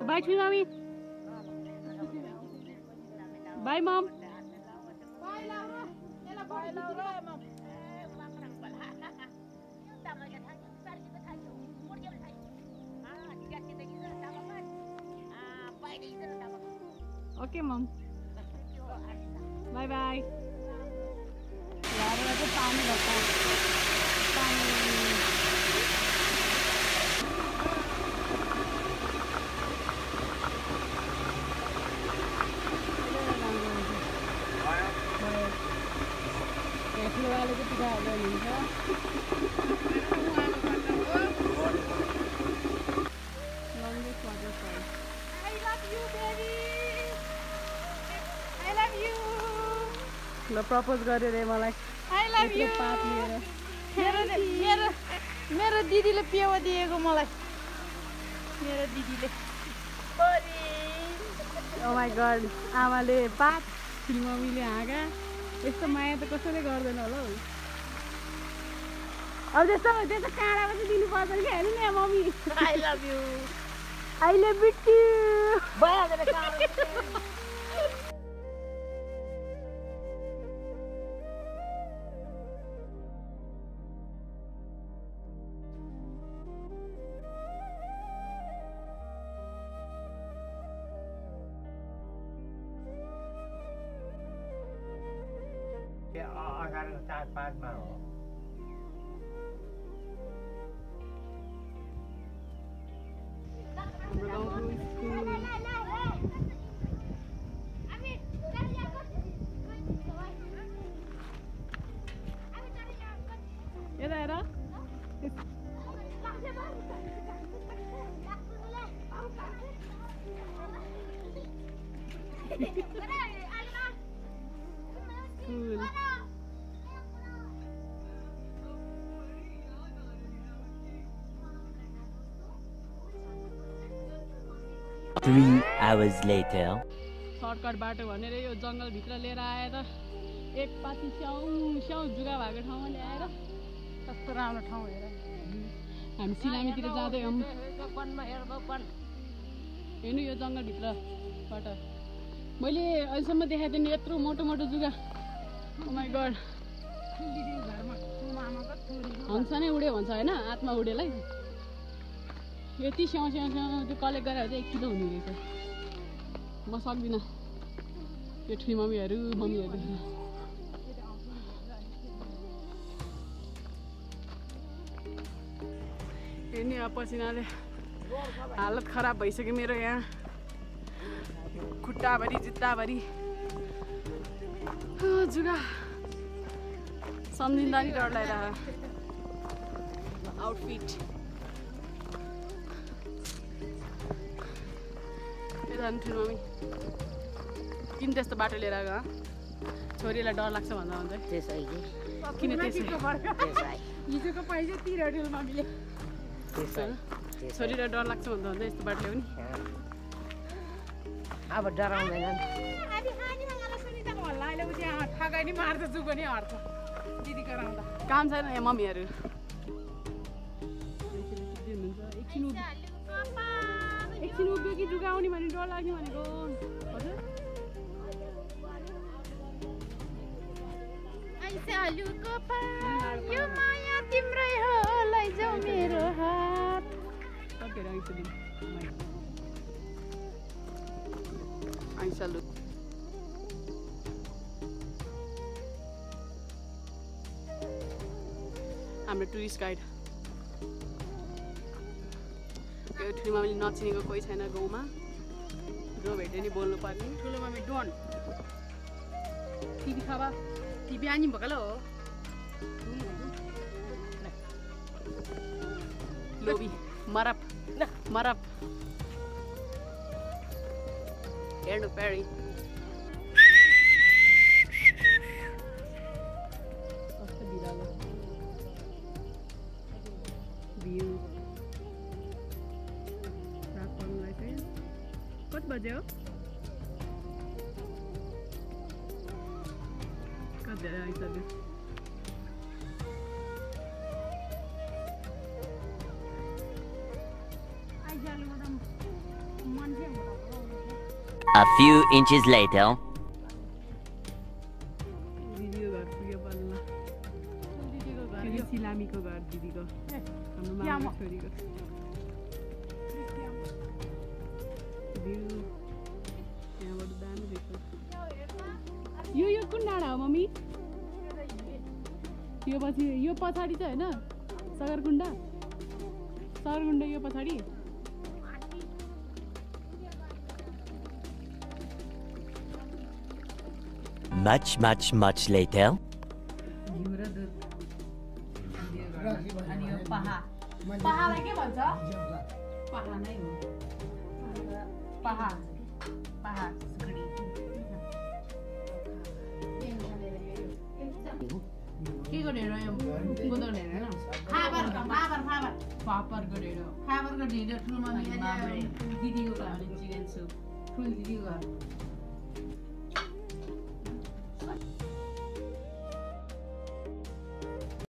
Bye, Tree Mommy. Bye, Mom. Bye, Laura. Bye, Laura. Okay, Mom. Bye bye. यार मुझे पानी लगता है पानी ऐसे वाले को पिघा नहीं है longest waterfall. I love you, baby. I love you. ल प्रपोज गरे रे मलाई I love you. पात लिएर मेरो दिदीले पेवा दिएको मलाई मेरो दिदीले ओ माई गड आमाले पात मम्मीले हाँगा यस्तो माया त कसैले गर्दैन होला हौ अब त्यस्तो काँडामा चाहिँ दिनुपर्छ कि हेर्नु नि mummy I love you. I love you too. भइहाल्दैन काँडा अगाडि 4-5 मा हो यता हेर cool. 3 hours later. सर्टकट बाटो भनेर यो जङ्गलभित्र लिएर आएर एक पाती स्याउ जुगा भएको ठाउँमा ल्याएर कस्तो राम्रो ठाउँ हेर हामी सिलामीतिर जाँदै हौँ हेर्नु यो जङ्गलभित्रबाट मैले अहिलेसम्म देखाएको थिएँ नि यत्रो मोटो मोटो जुगा ओ माई गड हंस नै उड्यो भन्छ होइन आत्मा उडेलाई यति स्याउ त्यो कलेक्ट गरेर चाहिँ 1 किलो हुने रहेछ म सक्दिनँ यो ठुली मम्मीहरू हेर्ने अब पसिनाले हालत खराब भइसक्यो मेरो यहाँ खुट्टाभरि जुत्ताभरि जुगा सम्झिँदा नि डर लागिरहेको आउटफिट जानु ठुलो मम्मी किन त्यस्तो बाटो लिएर आएको छोरीलाई डर लाग्छ भन्दा भन्छ किन हिजोको पैसा तिर्यो ठुलो मम्मीले छोरीलाई डर लाग्छ भन्दा भन्दा यस्तो बाटो ल्याउने अब डराउँदैन ठगाइ नि मार्छ जु पनि हट्छ दिदी कराउँदा काम छैन यहाँ मम्मीहरू एकछिन उभियो कि जुगा आउने भने डर लाग्ने भनेको हजुर यो माया तिम्रै हो लैजाऊ मेरो हात आइसालु हाम्रो टुरिस्ट गाइड यो ठुलो मम्मीले नचिनेको कोही छैन गाउँमा जो भेट्यो नि बोल्नु पर्ने ठुलो मम्मी डोन टिभी खावा टिभी आनी भएकोलाई हो लोभी मरप हेर्नु पेरी कस्तो बिरालो भ्यू कति बजे हो कति धेरै आइसक्यो आइजालु A few inches later. दिदीको घर पुग्यो बल्ल दिदीको घर फेरि सिलामीको घर दिदीको हाम्रो मामा छोरीको भ्यू यहाँबाट दामी देख्छ यो कुन डाँडा हो मम्मी यो पछि यो पछाडि चाहिँ होइन सगरकुण्डा यो पछाडि Much later. अनि यो पहाडलाई के भन्छ पहाड नै हो पहाड के गरेर यो गोदर हेरेर फापरको ढेँडो ठुलो मम्मी दिदीको घर चिकन सुप ठुलो दिदीको घर